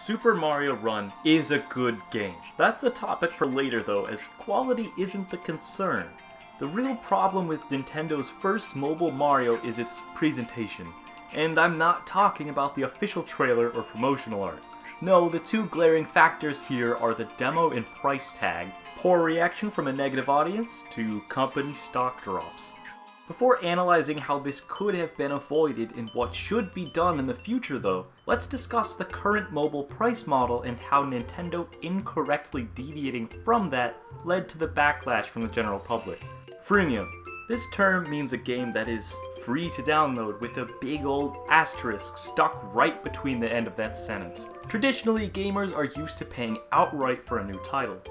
Super Mario Run is a good game. That's a topic for later though, as quality isn't the concern. The real problem with Nintendo's first mobile Mario is its presentation. And I'm not talking about the official trailer or promotional art. No, the two glaring factors here are the demo and price tag, poor reaction from a negative audience, to company stock drops. Before analyzing how this could have been avoided and what should be done in the future though, let's discuss the current mobile price model and how Nintendo incorrectly deviating from that led to the backlash from the general public. Freemium. This term means a game that is free to download with a big old asterisk stuck right between the end of that sentence. Traditionally, gamers are used to paying outright for a new title.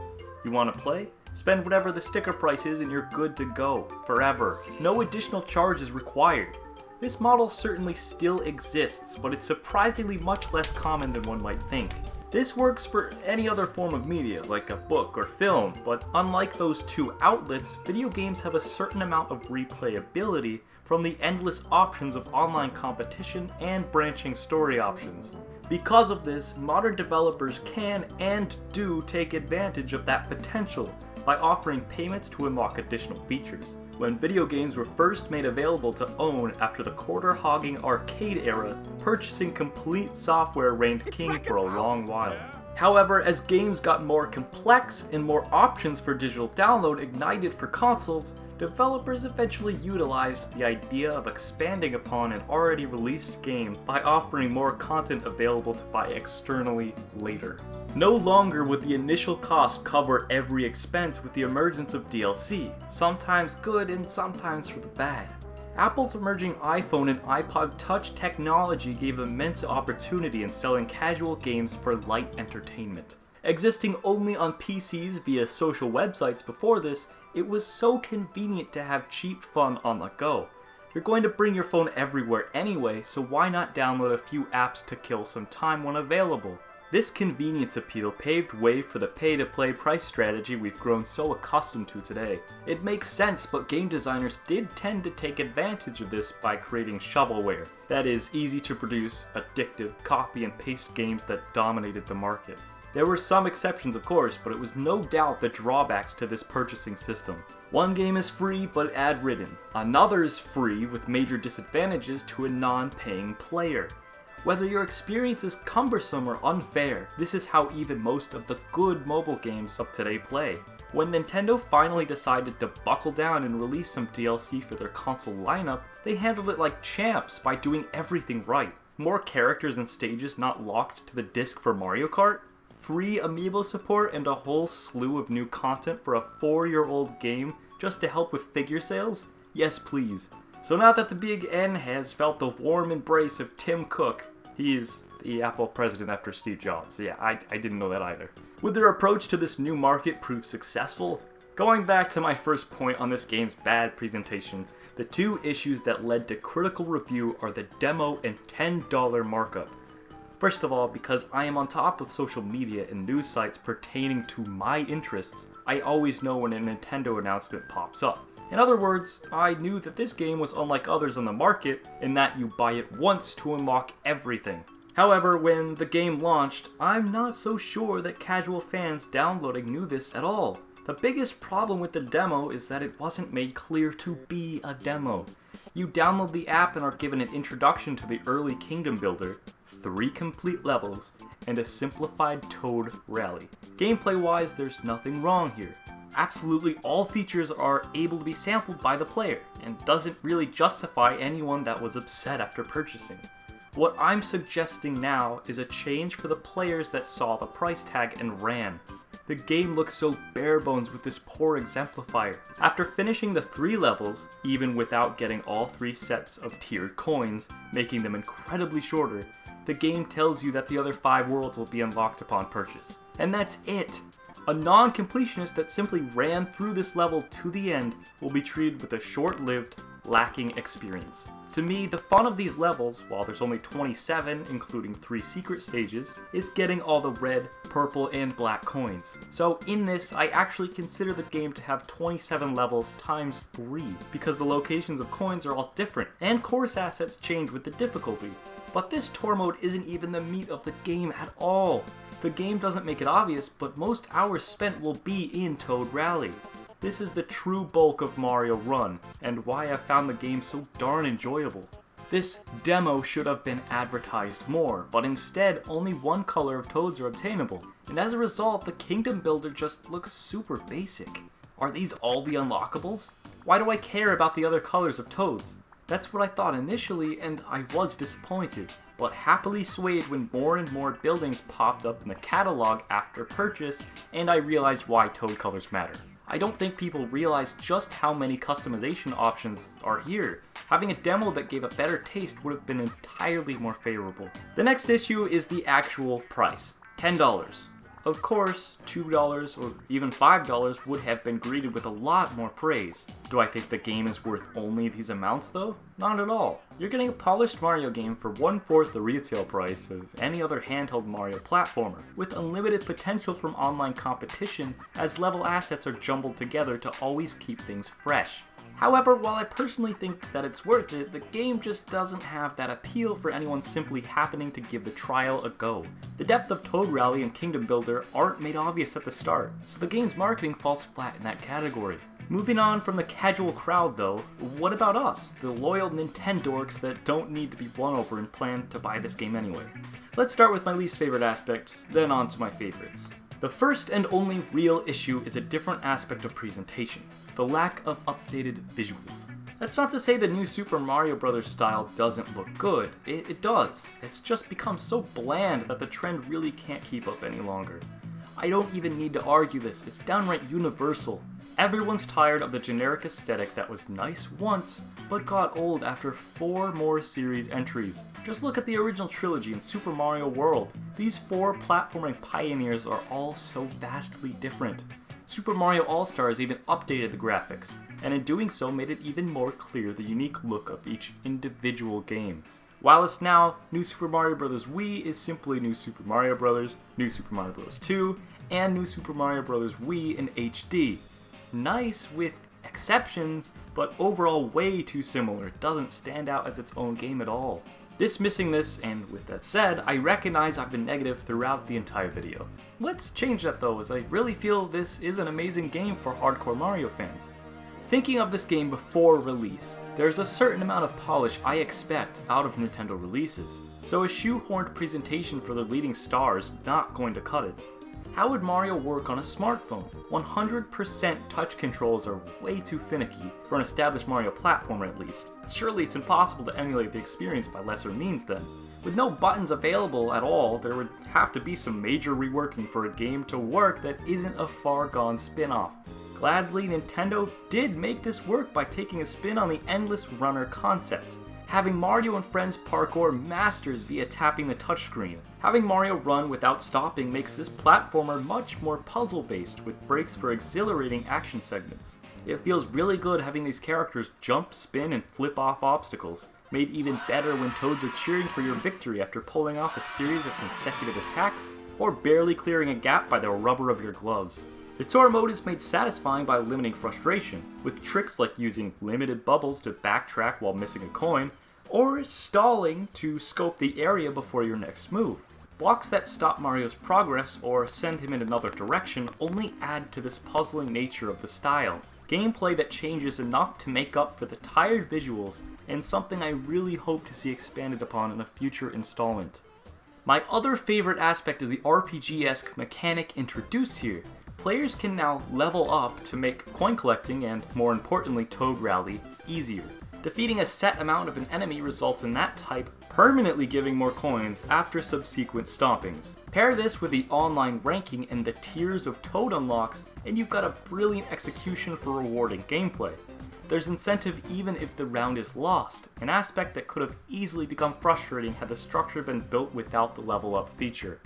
You want to play? Spend whatever the sticker price is and you're good to go, forever. No additional charge is required. This model certainly still exists, but it's surprisingly much less common than one might think. This works for any other form of media, like a book or film, but unlike those two outlets, video games have a certain amount of replayability from the endless options of online competition and branching story options. Because of this, modern developers can and do take advantage of that potential by offering payments to unlock additional features. When video games were first made available to own after the quarter-hogging arcade era, purchasing complete software reigned king for a long while. However, as games got more complex and more options for digital download ignited for consoles, developers eventually utilized the idea of expanding upon an already released game by offering more content available to buy externally later. No longer would the initial cost cover every expense with the emergence of DLC, sometimes good and sometimes for the bad. Apple's emerging iPhone and iPod Touch technology gave immense opportunity in selling casual games for light entertainment. Existing only on PCs via social websites before this, it was so convenient to have cheap fun on the go. You're going to bring your phone everywhere anyway, so why not download a few apps to kill some time when available? This convenience appeal paved way for the pay-to-play price strategy we've grown so accustomed to today. It makes sense, but game designers did tend to take advantage of this by creating shovelware. That is, easy to produce, addictive, copy and paste games that dominated the market. There were some exceptions of course, but it was no doubt the drawbacks to this purchasing system. One game is free but ad-ridden. Another is free with major disadvantages to a non-paying player. Whether your experience is cumbersome or unfair, this is how even most of the good mobile games of today play. When Nintendo finally decided to buckle down and release some DLC for their console lineup, they handled it like champs by doing everything right. More characters and stages not locked to the disc for Mario Kart, free amiibo support, and a whole slew of new content for a 4-year-old game just to help with figure sales? Yes please. So now that the Big N has felt the warm embrace of Tim Cook, he's the Apple president after Steve Jobs. Yeah, I didn't know that either. Would their approach to this new market prove successful? Going back to my first point on this game's bad presentation, the two issues that led to critical review are the demo and $10 markup. First of all, because I am on top of social media and news sites pertaining to my interests, I always know when a Nintendo announcement pops up. In other words, I knew that this game was unlike others on the market in that you buy it once to unlock everything. However, when the game launched, I'm not so sure that casual fans downloading knew this at all. The biggest problem with the demo is that it wasn't made clear to be a demo. You download the app and are given an introduction to the early Kingdom Builder, 3 complete levels, and a simplified Toad rally. Gameplay-wise, there's nothing wrong here. Absolutely all features are able to be sampled by the player, and doesn't really justify anyone that was upset after purchasing. What I'm suggesting now is a change for the players that saw the price tag and ran. The game looks so bare bones with this poor exemplifier. After finishing the 3 levels, even without getting all 3 sets of tiered coins, making them incredibly shorter, the game tells you that the other 5 worlds will be unlocked upon purchase. And that's it! A non-completionist that simply ran through this level to the end will be treated with a short-lived, lacking experience. To me, the fun of these levels, while there's only 27, including 3 secret stages, is getting all the red, purple, and black coins. So in this, I actually consider the game to have 27 levels times 3, because the locations of coins are all different, and course assets change with the difficulty. But this tour mode isn't even the meat of the game at all. The game doesn't make it obvious, but most hours spent will be in Toad Rally. This is the true bulk of Mario Run, and why I found the game so darn enjoyable. This demo should have been advertised more, but instead only one color of Toads are obtainable, and as a result the Kingdom Builder just looks super basic. Are these all the unlockables? Why do I care about the other colors of Toads? That's what I thought initially, and I was disappointed, but happily swayed when more and more buildings popped up in the catalog after purchase, and I realized why Toad colors matter. I don't think people realize just how many customization options are here. Having a demo that gave a better taste would have been entirely more favorable. The next issue is the actual price, $10. Of course, $2 or even $5 would have been greeted with a lot more praise. Do I think the game is worth only these amounts though? Not at all. You're getting a polished Mario game for 1/4 the retail price of any other handheld Mario platformer, with unlimited potential from online competition as level assets are jumbled together to always keep things fresh. However, while I personally think that it's worth it, the game just doesn't have that appeal for anyone simply happening to give the trial a go. The depth of Toad Rally and Kingdom Builder aren't made obvious at the start, so the game's marketing falls flat in that category. Moving on from the casual crowd though, what about us, the loyal Nintendorks that don't need to be won over and plan to buy this game anyway? Let's start with my least favorite aspect, then on to my favorites. The first and only real issue is a different aspect of presentation. The lack of updated visuals. That's not to say the new Super Mario Bros. Style doesn't look good. It does. It's just become so bland that the trend really can't keep up any longer. I don't even need to argue this, it's downright universal. Everyone's tired of the generic aesthetic that was nice once, but got old after 4 more series entries. Just look at the original trilogy in Super Mario World. These 4 platforming pioneers are all so vastly different. Super Mario All-Stars even updated the graphics, and in doing so made it even more clear the unique look of each individual game. While it's now New Super Mario Bros. Wii is simply New Super Mario Bros., New Super Mario Bros. 2, and New Super Mario Bros. Wii in HD. Nice with exceptions, but overall way too similar. It doesn't stand out as its own game at all. Dismissing this, and with that said, I recognize I've been negative throughout the entire video. Let's change that though, as I really feel this is an amazing game for hardcore Mario fans. Thinking of this game before release, there's a certain amount of polish I expect out of Nintendo releases, so a shoehorned presentation for their leading stars not going to cut it. How would Mario work on a smartphone? 100% touch controls are way too finicky, for an established Mario platformer at least. Surely it's impossible to emulate the experience by lesser means then. With no buttons available at all, there would have to be some major reworking for a game to work that isn't a far gone spin-off. Gladly, Nintendo did make this work by taking a spin on the Endless Runner concept. Having Mario and friends parkour masters via tapping the touchscreen. Having Mario run without stopping makes this platformer much more puzzle-based, with breaks for exhilarating action segments. It feels really good having these characters jump, spin, and flip off obstacles. Made even better when Toads are cheering for your victory after pulling off a series of consecutive attacks, or barely clearing a gap by the rubber of your gloves. The tour mode is made satisfying by limiting frustration, with tricks like using limited bubbles to backtrack while missing a coin, or stalling to scope the area before your next move. Blocks that stop Mario's progress or send him in another direction only add to this puzzling nature of the style. Gameplay that changes enough to make up for the tired visuals, and something I really hope to see expanded upon in a future installment. My other favorite aspect is the RPG-esque mechanic introduced here. Players can now level up to make coin collecting and, more importantly, Toad Rally easier. Defeating a set amount of an enemy results in that type permanently giving more coins after subsequent stompings. Pair this with the online ranking and the tiers of Toad unlocks, and you've got a brilliant execution for rewarding gameplay. There's incentive even if the round is lost, an aspect that could have easily become frustrating had the structure been built without the level up feature.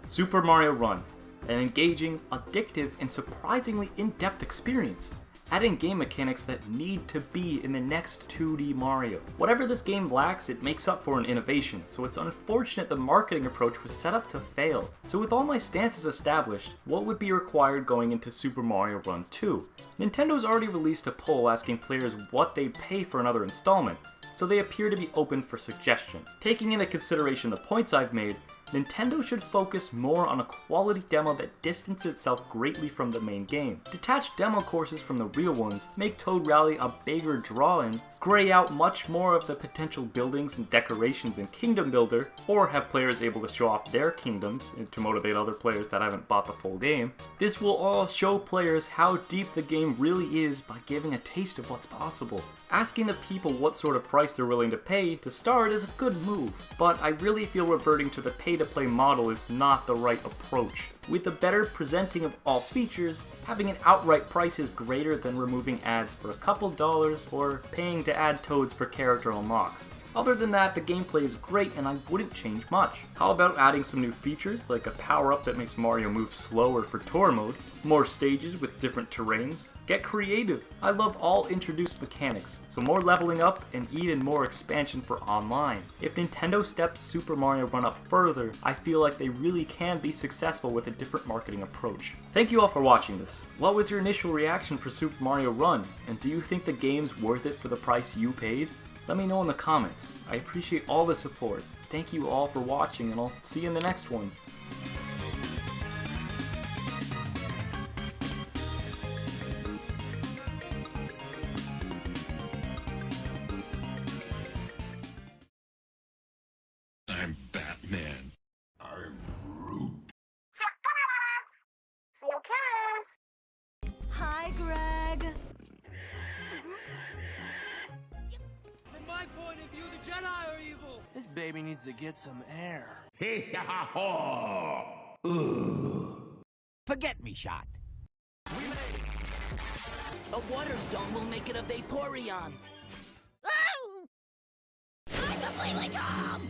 Super Mario Run, an engaging, addictive, and surprisingly in-depth experience. Adding game mechanics that need to be in the next 2D Mario. Whatever this game lacks, it makes up for an innovation, so it's unfortunate the marketing approach was set up to fail. So with all my stances established, what would be required going into Super Mario Run 2? Nintendo's already released a poll asking players what they'd pay for another installment, so they appear to be open for suggestion. Taking into consideration the points I've made, Nintendo should focus more on a quality demo that distances itself greatly from the main game. Detach demo courses from the real ones, make Toad Rally a bigger draw-in, gray out much more of the potential buildings and decorations in Kingdom Builder, or have players able to show off their kingdoms to motivate other players that haven't bought the full game. This will all show players how deep the game really is by giving a taste of what's possible. Asking the people what sort of price they're willing to pay to start is a good move, but I really feel reverting to the pay-to-play model is not the right approach. With the better presenting of all features, having an outright price is greater than removing ads for a couple dollars or paying to add toads for character unlocks. Other than that, the gameplay is great and I wouldn't change much. How about adding some new features, like a power-up that makes Mario move slower for tour mode, more stages with different terrains? Get creative! I love all introduced mechanics, so more leveling up and even more expansion for online. If Nintendo steps Super Mario Run up further, I feel like they really can be successful with a different marketing approach. Thank you all for watching this. What was your initial reaction for Super Mario Run? And do you think the game's worth it for the price you paid? Let me know in the comments. I appreciate all the support. Thank you all for watching, and I'll see you in the next one. I'm Batman. I'm Groot. Hi, Greg. From my point of view, the Jedi are evil. This baby needs to get some air. Forget me, shot. A water stone will make it a Vaporeon. I'm completely calm!